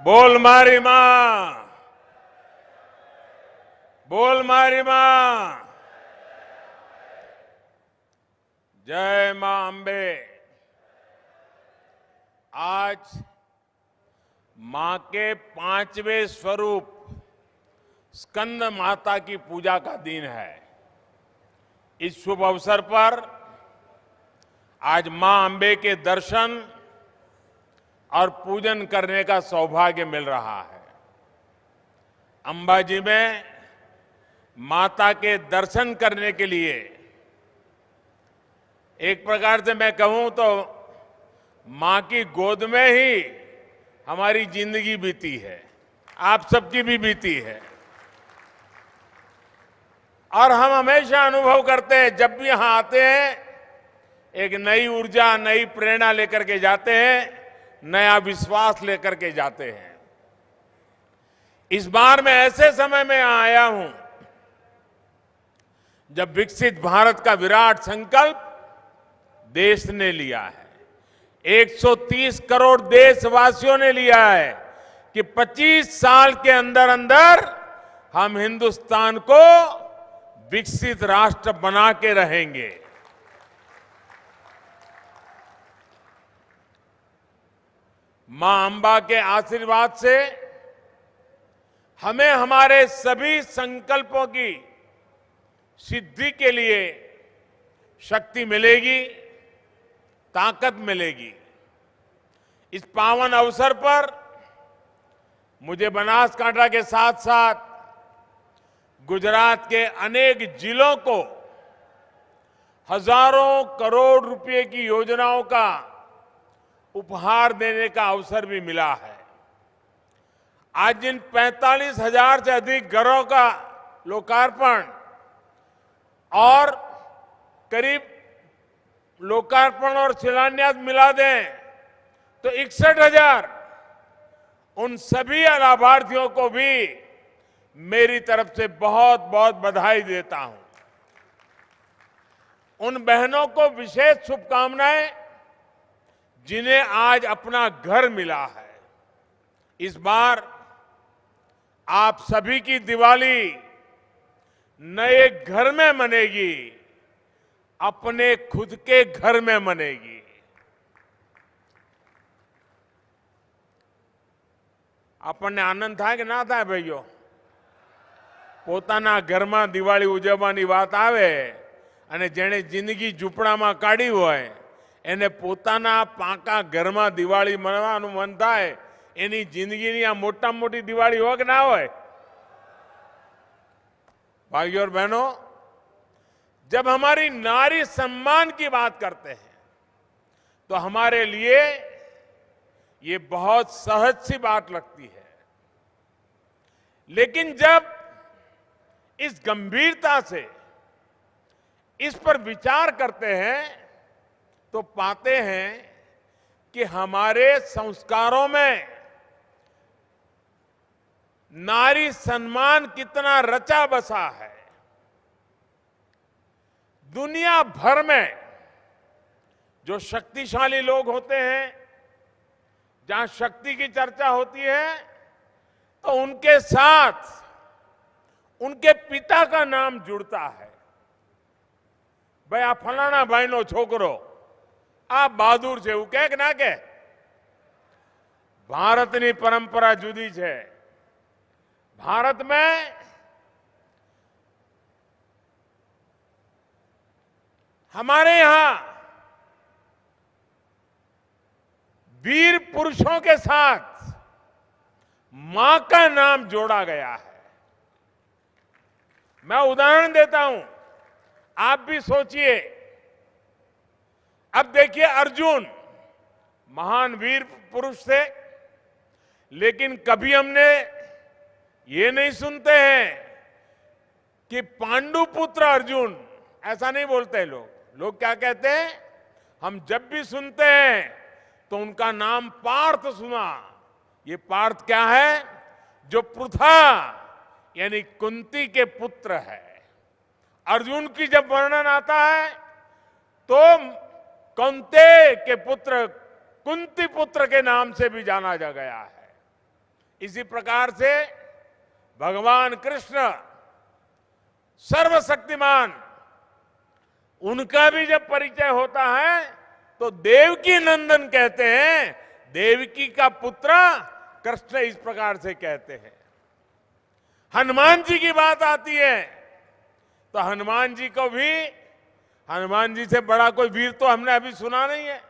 बोल मारी मां, बोल मारी मां, जय मां अंबे। आज मां के 5वें स्वरूप स्कंद माता की पूजा का दिन है। इस शुभ अवसर पर आज मां अंबे के दर्शन और पूजन करने का सौभाग्य मिल रहा है। अंबाजी में माता के दर्शन करने के लिए एक प्रकार से मैं कहूं तो मां की गोद में ही हमारी जिंदगी बीती है, आप सबकी भी बीती है। और हम हमेशा अनुभव करते हैं, जब भी यहां आते हैं एक नई ऊर्जा, नई प्रेरणा लेकर के जाते हैं, नया विश्वास लेकर के जाते हैं। इस बार मैं ऐसे समय में आया हूं जब विकसित भारत का विराट संकल्प देश ने लिया है। 130 करोड़ देशवासियों ने लिया है कि 25 साल के अंदर अंदर हम हिंदुस्तान को विकसित राष्ट्र बना के रहेंगे। मां अंबा के आशीर्वाद से हमें हमारे सभी संकल्पों की सिद्धि के लिए शक्ति मिलेगी, ताकत मिलेगी। इस पावन अवसर पर मुझे बनासकांठा के साथ साथ गुजरात के अनेक जिलों को हजारों करोड़ रुपए की योजनाओं का उपहार देने का अवसर भी मिला है। आज जिन 45,000 से अधिक घरों का लोकार्पण और करीब लोकार्पण और शिलान्यास मिला दें तो 61,000, उन सभी लाभार्थियों को भी मेरी तरफ से बहुत बहुत बधाई देता हूं। उन बहनों को विशेष शुभकामनाएं जिन्हें आज अपना घर मिला है। इस बार आप सभी की दिवाली नए घर में मनेगी, अपने खुद के घर में मनेगी। આપણને આનંદ થાય કે ના થાય ભાઈઓ? પોતાના ઘરમાં દિવાળી ઉજવવાની વાત આવે અને જેણે જિંદગી ઝૂંપડામાં કાઢી હોય એને પોતાના પાકા ઘરમાં દિવાળી મનાવવાનું મન થાય। એની જિંદગીની આ મોટામાં મોટી દિવાળી હોય કે ના હોય? भाइयों और बहनों, जब हमारी नारी सम्मान की बात करते हैं तो हमारे लिए ये बहुत सहज सी बात लगती है। लेकिन जब इस गंभीरता से इस पर विचार करते हैं तो पाते हैं कि हमारे संस्कारों में नारी सम्मान कितना रचा बसा है। दुनिया भर में जो शक्तिशाली लोग होते हैं, जहां शक्ति की चर्चा होती है तो उनके साथ उनके पिता का नाम जुड़ता है। भाई आ फलाना भाई नो छोकरो आ बहादुर छे, એવું કહે કે ના કહે? भारतनी परंपरा जुदी है। भारत में हमारे यहां वीर पुरुषों के साथ मां का नाम जोड़ा गया है। मैं उदाहरण देता हूं, आप भी सोचिए। अब देखिए, अर्जुन महान वीर पुरुष थे, लेकिन कभी हमने ये नहीं सुनते हैं कि पांडुपुत्र अर्जुन, ऐसा नहीं बोलते लोग। लोग क्या कहते हैं? हम जब भी सुनते हैं तो उनका नाम पार्थ सुना। ये पार्थ क्या है? जो पृथा यानी कुंती के पुत्र है। अर्जुन की जब वर्णन आता है तो कौंते के पुत्र कुंती पुत्र के नाम से भी जाना जा गया है। इसी प्रकार से भगवान कृष्ण सर्वशक्तिमान, उनका भी जब परिचय होता है तो देवकी नंदन कहते हैं। देवकी का पुत्र कृष्ण इस प्रकार से कहते हैं। हनुमान जी की बात आती है तो हनुमान जी को भी, हनुमान जी से बड़ा कोई वीर तो हमने अभी सुना नहीं है,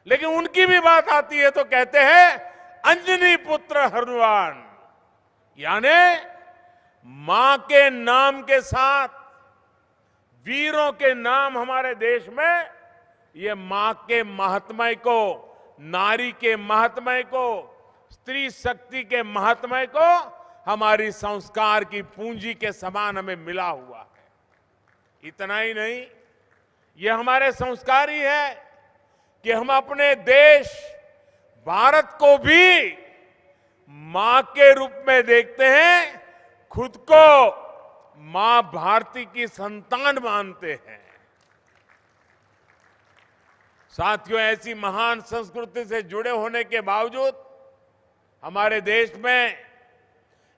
लेकिन उनकी भी बात आती है तो कहते हैं अंजनी पुत्र हनुमान, यानी मां के नाम के साथ वीरों के नाम हमारे देश में, ये मां के महात्म्य को, नारी के महात्म्य को, स्त्री शक्ति के महात्म्य को हमारी संस्कार की पूंजी के समान हमें मिला हुआ है। इतना ही नहीं, ये हमारे संस्कार ही है कि हम अपने देश भारत को भी मां के रूप में देखते हैं, खुद को मां भारती की संतान मानते हैं। साथियों, ऐसी महान संस्कृति से जुड़े होने के बावजूद हमारे देश में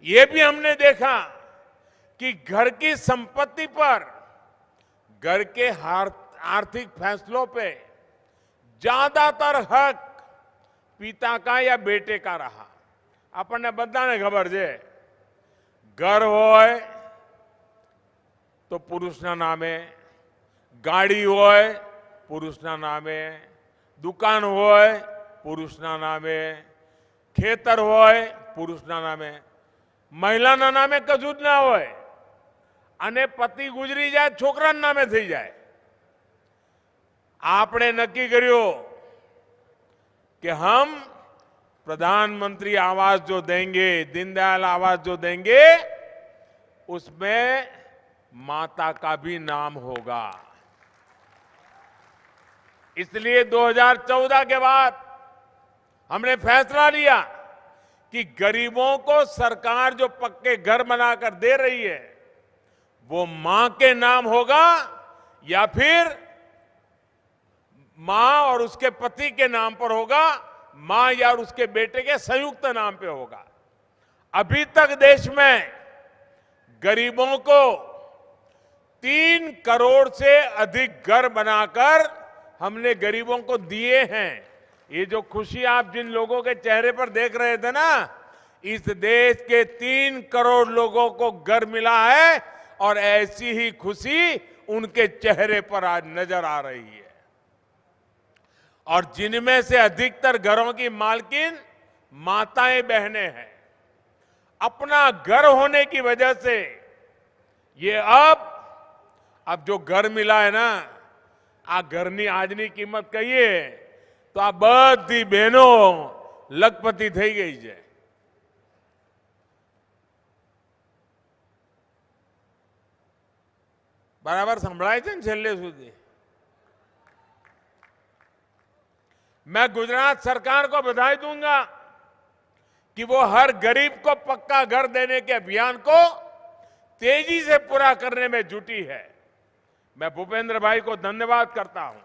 ये भी हमने देखा कि घर की संपत्ति पर, घर के आर्थिक फैसलों पे ज्यादातर हक पिता का या बेटे का रहा। આપણને બધાને ખબર છે, ઘર હોય તો પુરુષના નામે, ગાડી હોય પુરુષના નામે, દુકાન હોય પુરુષના નામે, ખેતર હોય પુરુષના નામે, મહિલાના નામે કશું જ ના હોય અને પતિ ગુજરી જાય છોકરાના નામે થઈ જાય। આપણે નક્કી કર્યું कि हम प्रधानमंत्री आवास जो देंगे, दीनदयाल आवास जो देंगे, उसमें माता का भी नाम होगा। इसलिए 2014 के बाद हमने फैसला लिया कि गरीबों को सरकार जो पक्के घर बनाकर दे रही है वो मां के नाम होगा या फिर मां और उसके पति के नाम पर होगा, मां या उसके बेटे के संयुक्त नाम पे होगा। अभी तक देश में गरीबों को 3 करोड़ से अधिक घर बनाकर हमने गरीबों को दिए हैं। ये जो खुशी आप जिन लोगों के चेहरे पर देख रहे थे ना, इस देश के 3 करोड़ लोगों को घर मिला है और ऐसी ही खुशी उनके चेहरे पर आज नजर आ रही है। और जिनमें से अधिकतर घरों की मालकिन माताएं बहनें हैं। अपना घर होने की वजह से ये अब जो घर मिला है ना, आ घरनी आजनी कीमत कहिए तो आ बधी बहनों लखपति થઈ ગઈ છે। बराबर संभळाय છે ને છેલ્લે સુધી? मैं गुजरात सरकार को बधाई दूंगा कि वो हर गरीब को पक्का घर देने के अभियान को तेजी से पूरा करने में जुटी है। मैं भूपेंद्र भाई को धन्यवाद करता हूं।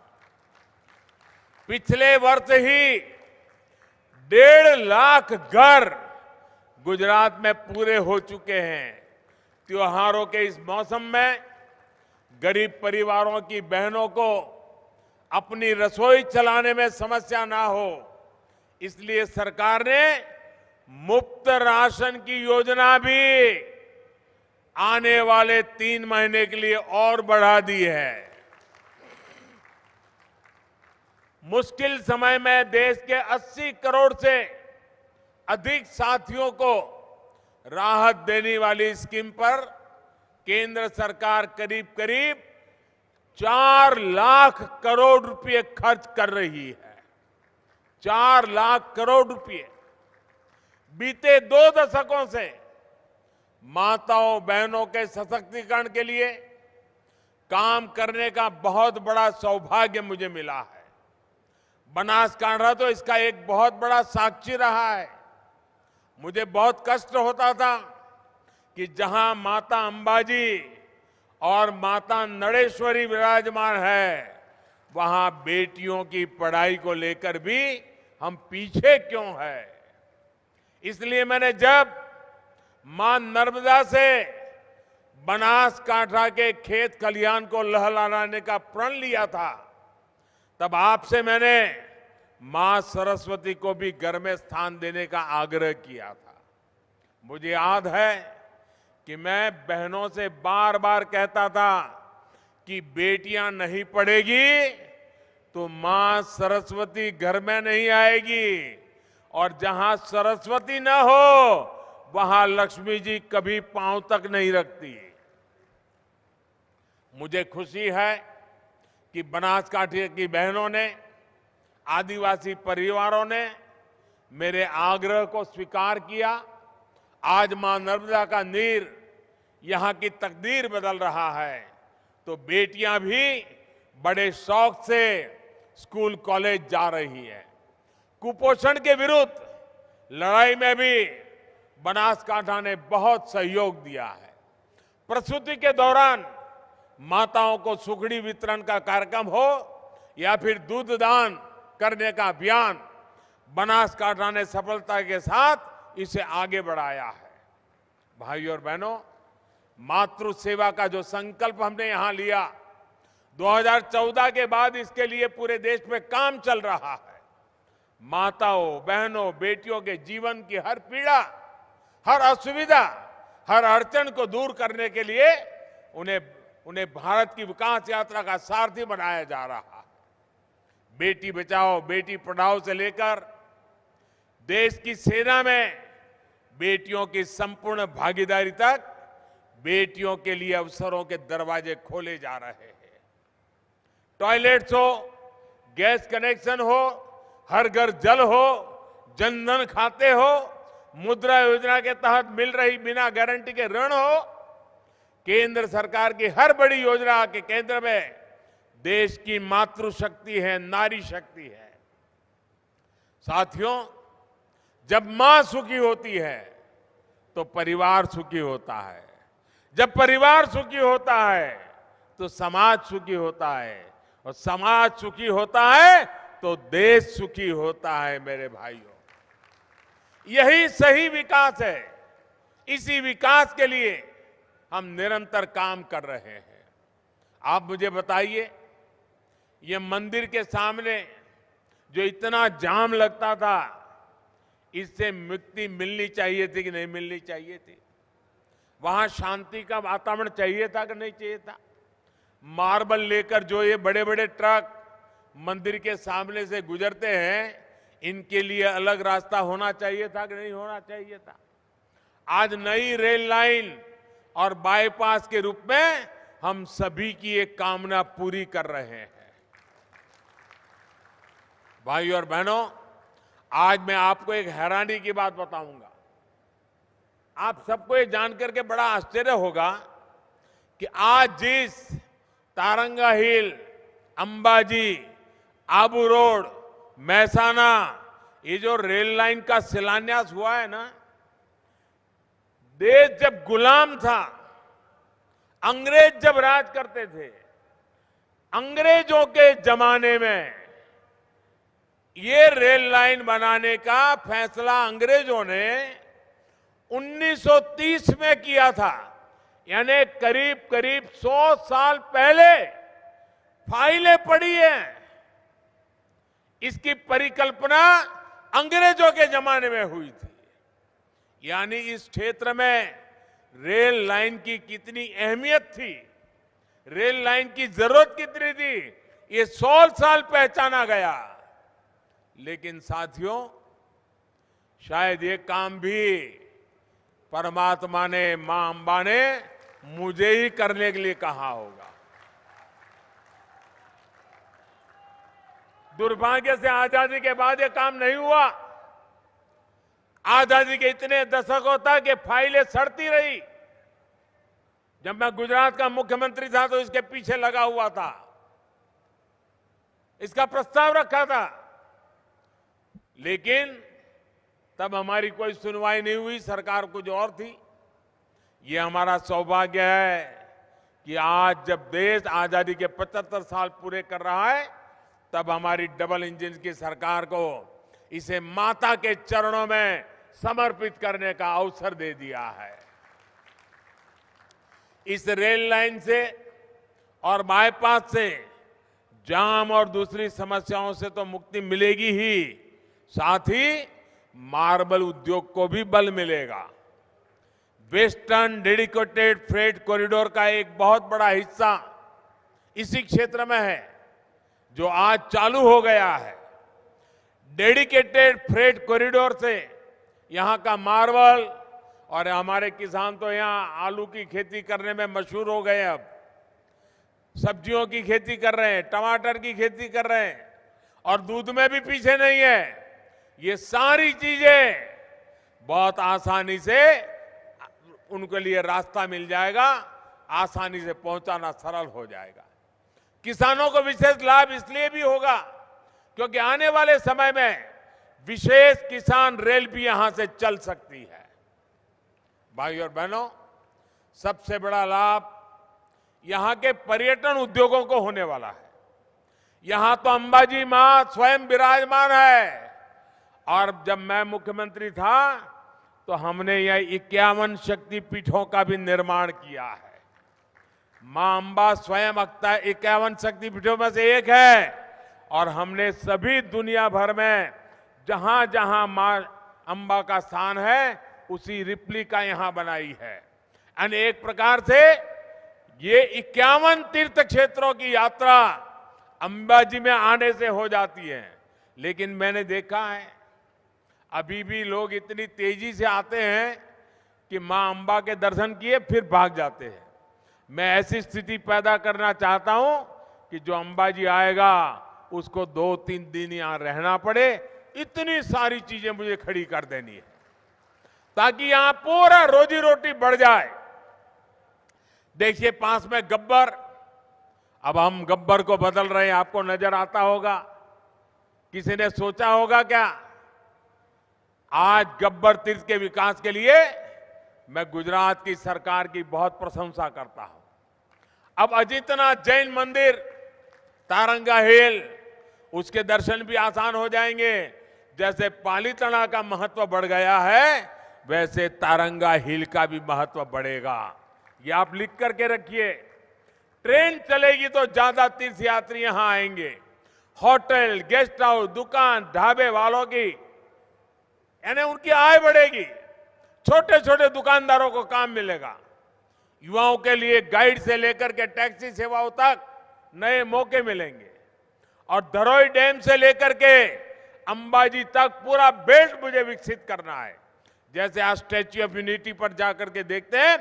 पिछले वर्ष ही 1.5 लाख घर गुजरात में पूरे हो चुके हैं। त्योहारों के इस मौसम में गरीब परिवारों की बहनों को अपनी रसोई चलाने में समस्या ना हो, इसलिए सरकार ने मुफ्त राशन की योजना भी आने वाले 3 महीने के लिए और बढ़ा दी है। मुश्किल समय में देश के 80 करोड़ से अधिक साथियों को राहत देने वाली स्कीम पर केंद्र सरकार करीब करीब 4 लाख करोड़ रुपए खर्च कर रही है। 4 लाख करोड़ रुपए। बीते 2 दशकों से माताओं बहनों के सशक्तिकरण के लिए काम करने का बहुत बड़ा सौभाग्य मुझे मिला है। बनासकांठा तो इसका एक बहुत बड़ा साक्षी रहा है। मुझे बहुत कष्ट होता था कि जहां माता अंबाजी और माता नड़ेश्वरी विराजमान है, वहां बेटियों की पढ़ाई को लेकर भी हम पीछे क्यों है। इसलिए मैंने जब मां नर्मदा से बनासकांठा के खेत खलिहान को लहलहाने का प्रण लिया था, तब आपसे मैंने मां सरस्वती को भी घर में स्थान देने का आग्रह किया था। मुझे याद है कि मैं बहनों से बार बार कहता था कि बेटियां नहीं पढ़ेगी तो मां सरस्वती घर में नहीं आएगी, और जहां सरस्वती न हो वहां लक्ष्मी जी कभी पांव तक नहीं रखती। मुझे खुशी है कि बनासकांठा की बहनों ने, आदिवासी परिवारों ने मेरे आग्रह को स्वीकार किया। आज मां नर्मदा का नीर यहां की तकदीर बदल रहा है, तो बेटियां भी बड़े शौक से स्कूल कॉलेज जा रही है। कुपोषण के विरुद्ध लड़ाई में भी बनासकांठा ने बहुत सहयोग दिया है। प्रसूति के दौरान माताओं को सुखड़ी वितरण का कार्यक्रम हो या फिर दूध दान करने का अभियान, बनासकांठा ने सफलता के साथ इसे आगे बढ़ाया है। भाइयों और बहनों, मातृ सेवा का जो संकल्प हमने यहां लिया, 2014 के बाद इसके लिए पूरे देश में काम चल रहा है। माताओं, बहनों, बेटियों के जीवन की हर पीड़ा, हर असुविधा, हर अड़चन को दूर करने के लिए उन्हें भारत की विकास यात्रा का सारथी बनाया जा रहा है। बेटी बचाओ, बेटी पढ़ाओ से लेकर देश की सेना में बेटियों की संपूर्ण भागीदारी तक बेटियों के लिए अवसरों के दरवाजे खोले जा रहे हैं। टॉयलेट्स हो, गैस कनेक्शन हो, हर घर जल हो, जनधन खाते हो, मुद्रा योजना के तहत मिल रही बिना गारंटी के ऋण हो, केंद्र सरकार की हर बड़ी योजना के केंद्र में देश की मातृशक्ति है, नारी शक्ति है। साथियों, जब मां सुखी होती है तो परिवार सुखी होता है। जब परिवार सुखी होता है तो समाज सुखी होता है, और समाज सुखी होता है तो देश सुखी होता है। मेरे भाइयों, यही सही विकास है। इसी विकास के लिए हम निरंतर काम कर रहे हैं। आप मुझे बताइए, ये मंदिर के सामने जो इतना जाम लगता था, इससे मुक्ति मिलनी चाहिए थी कि नहीं मिलनी चाहिए थी? वहां शांति का वातावरण चाहिए था कि नहीं चाहिए था? मार्बल लेकर जो ये बड़े बड़े ट्रक मंदिर के सामने से गुजरते हैं, इनके लिए अलग रास्ता होना चाहिए था कि नहीं होना चाहिए था? आज नई रेल लाइन और बाईपास के रूप में हम सभी की एक कामना पूरी कर रहे हैं। भाइयों और बहनों, आज मैं आपको एक हैरानी की बात बताऊंगा। आप सबको ये जानकर के बड़ा आश्चर्य होगा कि आज जिस तारंगा हिल, अंबाजी, आबू रोड, महसाना, ये जो रेल लाइन का शिलान्यास हुआ है ना, देश जब गुलाम था, अंग्रेज जब राज करते थे, अंग्रेजों के जमाने में ये रेल लाइन बनाने का फैसला अंग्रेजों ने 1930 में किया था। यानी करीब करीब 100 साल पहले फाइलें पड़ी हैं। इसकी परिकल्पना अंग्रेजों के जमाने में हुई थी। यानी इस क्षेत्र में रेल लाइन की कितनी अहमियत थी, रेल लाइन की जरूरत कितनी थी, ये 100 साल पहचाना गया। लेकिन साथियों, शायद ये काम भी परमात्मा ने, मां अंबा ने मुझे ही करने के लिए कहा होगा। दुर्भाग्य से आजादी के बाद ये काम नहीं हुआ। आजादी के इतने दशकों तक ये फाइलें सड़ती रही। जब मैं गुजरात का मुख्यमंत्री था तो इसके पीछे लगा हुआ था, इसका प्रस्ताव रखा था, लेकिन तब हमारी कोई सुनवाई नहीं हुई, सरकार कुछ और थी। ये हमारा सौभाग्य है कि आज जब देश आजादी के 75 साल पूरे कर रहा है, तब हमारी डबल इंजन की सरकार को इसे माता के चरणों में समर्पित करने का अवसर दे दिया है। इस रेल लाइन से और बाईपास से जाम और दूसरी समस्याओं से तो मुक्ति मिलेगी ही, साथ ही मार्बल उद्योग को भी बल मिलेगा। वेस्टर्न डेडिकेटेड फ्रेट कॉरिडोर का एक बहुत बड़ा हिस्सा इसी क्षेत्र में है, जो आज चालू हो गया है। डेडिकेटेड फ्रेट कॉरिडोर से यहां का मार्बल, और हमारे किसान तो यहां आलू की खेती करने में मशहूर हो गए, अब सब्जियों की खेती कर रहे हैं, टमाटर की खेती कर रहे हैं, और दूध में भी पीछे नहीं है। ये सारी चीजें बहुत आसानी से उनके लिए रास्ता मिल जाएगा, आसानी से पहुंचाना सरल हो जाएगा। किसानों को विशेष लाभ इसलिए भी होगा क्योंकि आने वाले समय में विशेष किसान रेल भी यहां से चल सकती है। भाई और बहनों, सबसे बड़ा लाभ यहां के पर्यटन उद्योगों को होने वाला है। यहां तो अंबाजी मां स्वयं विराजमान है, और जब मैं मुख्यमंत्री था तो हमने यह 51 शक्तिपीठों का भी निर्माण किया है। मां अंबा स्वयं 51 शक्तिपीठों में से एक है, और हमने सभी दुनिया भर में जहां जहां मां अंबा का स्थान है उसी रिप्लिका यहां बनाई है। यानी एक प्रकार से ये 51 तीर्थ क्षेत्रों की यात्रा अंबाजी में आने से हो जाती है। लेकिन मैंने देखा है अभी भी लोग इतनी तेजी से आते हैं कि मां अंबा के दर्शन किए फिर भाग जाते हैं। मैं ऐसी स्थिति पैदा करना चाहता हूं कि जो अंबाजी आएगा उसको 2-3 दिन यहां रहना पड़े, इतनी सारी चीजें मुझे खड़ी कर देनी है ताकि यहां पूरा रोजी रोटी बढ़ जाए। देखिए पास में गब्बर, अब हम गब्बर को बदल रहे हैं, आपको नजर आता होगा। किसी ने सोचा होगा क्या? आज गब्बर तीर्थ के विकास के लिए मैं गुजरात की सरकार की बहुत प्रशंसा करता हूं। अब अजितनाथ जैन मंदिर, तारंगा हिल, उसके दर्शन भी आसान हो जाएंगे। जैसे पालीताना का महत्व बढ़ गया है, वैसे तारंगा हिल का भी महत्व बढ़ेगा। ये आप लिख करके रखिए। ट्रेन चलेगी तो ज्यादा तीर्थयात्री यहां आएंगे। होटल, गेस्ट हाउस, दुकान, ढाबे वालों की यानी उनकी आय बढ़ेगी। छोटे छोटे दुकानदारों को काम मिलेगा। युवाओं के लिए गाइड से लेकर के टैक्सी सेवाओं तक नए मौके मिलेंगे। और धरोई डैम से लेकर के अंबाजी तक पूरा बेल्ट मुझे विकसित करना है। जैसे आज स्टैच्यू ऑफ यूनिटी पर जाकर के देखते हैं,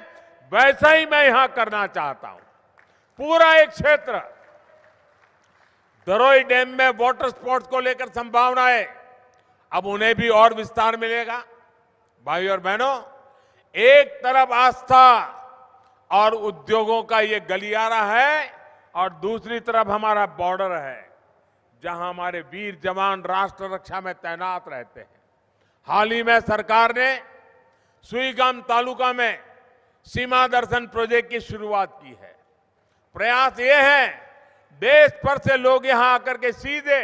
वैसा ही मैं यहां करना चाहता हूं। पूरा एक क्षेत्र, धरोई डैम में वाटर स्पोर्ट्स को लेकर संभावनाएं, अब उन्हें भी और विस्तार मिलेगा। भाई और बहनों, एक तरफ आस्था और उद्योगों का ये गलियारा है, और दूसरी तरफ हमारा बॉर्डर है जहां हमारे वीर जवान राष्ट्र रक्षा में तैनात रहते हैं। हाल ही में सरकार ने सुईगाम तालुका में सीमा दर्शन प्रोजेक्ट की शुरुआत की है। प्रयास ये है देश भर से लोग यहां आकर के सीधे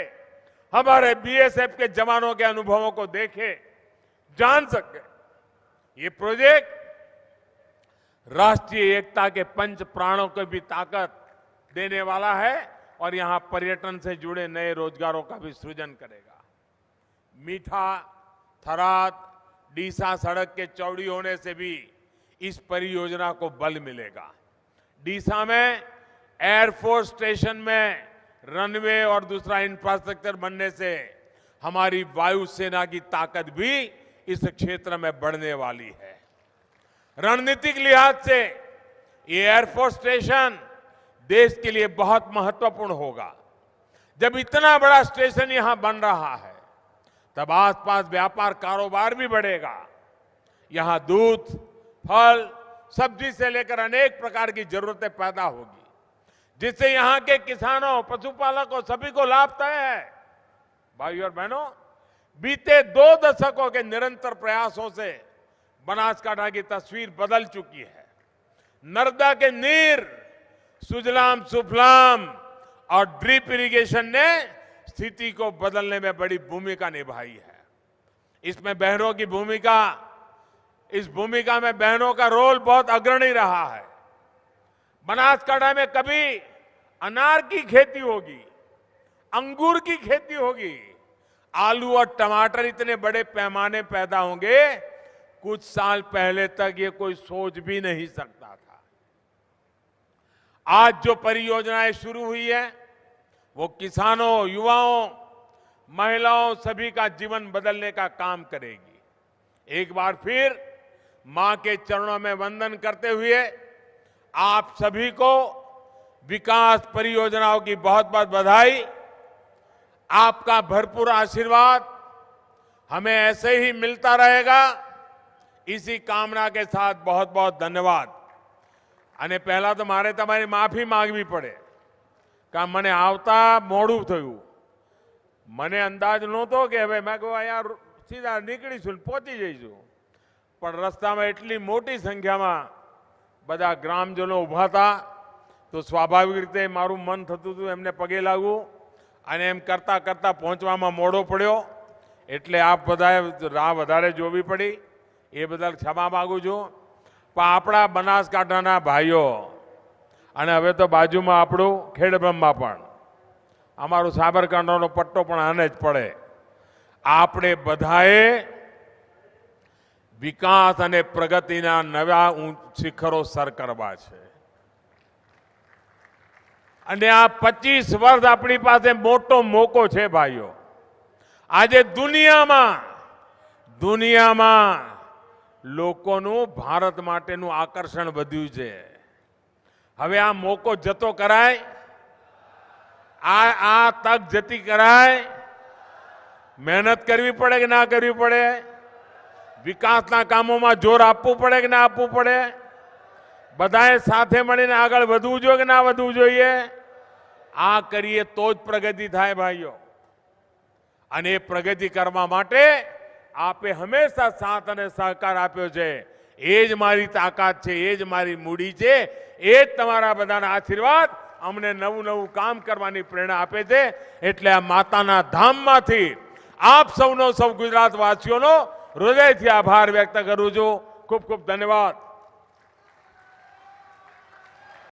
हमारे बीएसएफ के जवानों के अनुभवों को देखें, जान सके। ये प्रोजेक्ट राष्ट्रीय एकता के पंच प्राणों को भी ताकत देने वाला है और यहां पर्यटन से जुड़े नए रोजगारों का भी सृजन करेगा। मीठा, थराद, डीसा सड़क के चौड़ी होने से भी इस परियोजना को बल मिलेगा। डीसा में एयरफोर्स स्टेशन में रनवे और दूसरा इंफ्रास्ट्रक्चर बनने से हमारी वायुसेना की ताकत भी इस क्षेत्र में बढ़ने वाली है। रणनीतिक लिहाज से ये एयरफोर्स स्टेशन देश के लिए बहुत महत्वपूर्ण होगा। जब इतना बड़ा स्टेशन यहां बन रहा है, तब आसपास व्यापार कारोबार भी बढ़ेगा। यहां दूध, फल, सब्जी से लेकर अनेक प्रकार की जरूरतें पैदा होगी, जिससे यहां के किसानों, पशुपालकों सभी को लाभ तय है। भाइयों और बहनों, बीते 2 दशकों के निरंतर प्रयासों से बनासकांठा की तस्वीर बदल चुकी है। नर्मदा के नीर, सुजलाम सुफलाम और ड्रिप इरिगेशन ने स्थिति को बदलने में बड़ी भूमिका निभाई है। इसमें बहनों की भूमिका, इस भूमिका में बहनों का रोल बहुत अग्रणी रहा है। बनासकांठा में कभी अनार की खेती होगी, अंगूर की खेती होगी, आलू और टमाटर इतने बड़े पैमाने पैदा होंगे, कुछ साल पहले तक ये कोई सोच भी नहीं सकता था। आज जो परियोजनाएं शुरू हुई है वो किसानों, युवाओं, महिलाओं सभी का जीवन बदलने का काम करेगी। एक बार फिर मां के चरणों में वंदन करते हुए आप सभी को विकास परियोजनाओं की बहुत बहुत बधाई। आपका भरपूर आशीर्वाद हमें ऐसे ही मिलता रहेगा, इसी कामना के साथ बहुत बहुत धन्यवाद। અને પહેલા તો મારે તમારી માફી માંગવી પડે કે મને આવતા મોડું થયું, મને અંદાજ નહોતો કે હવે મેં કહું અહીંયા સીધા નીકળીશું ને પહોંચી જઈશું, પણ રસ્તામાં એટલી મોટી સંખ્યામાં બધા ગ્રામજનો ઊભા હતા તો સ્વાભાવિક રીતે મારું મન થતું હતું એમને પગે લાગવું, અને એમ કરતા કરતા પહોંચવામાં મોડો પડ્યો, એટલે આપ બધાએ રાહ વધારે જોવી પડી, એ બદલ ક્ષમા માગું છું। પણ આપણા બનાસકાંઠાના ભાઈઓ અને હવે તો બાજુમાં આપણું ખેડબ્રહ્મા પણ, અમારું સાબરકાંઠાનો પટ્ટો પણ આને જ પડે। આપણે બધાએ વિકાસ અને પ્રગતિના નવા શિખરો સર કરવા છે, અને આ 25 વર્ષ આપણી પાસે મોટો મોકો છે ભાઈઓ। આજે દુનિયામાં લોકોનું ભારત માટેનું આકર્ષણ વધ્યું છે। હવે આ મોકો જતો કરાય, આ તક જતી કરાય, મહેનત કરવી પડે કે ના કરવી પડે, વિકાસના કામોમાં જોર આપવું પડે કે ના આપવું પડે, બધાએ સાથે મળીને આગળ વધવું જોઈએ કે ના વધવું જોઈએ, આ કરીએ તો જ પ્રગતિ થાય ભાઈઓ। અને એ પ્રગતિ કરવા માટે આપે હંમેશા સાથ અને સહકાર આપ્યો છે, એ જ મારી તાકાત છે, એ જ મારી મૂડી છે, એ જ તમારા બધાના આશીર્વાદ અમને નવું નવું કામ કરવાની પ્રેરણા આપે છે। એટલે આ માતાના ધામમાંથી આપ સૌનો, સૌ ગુજરાતવાસીઓનો હૃદયથી આભાર વ્યક્ત કરું છું। ખૂબ ખૂબ ધન્યવાદ।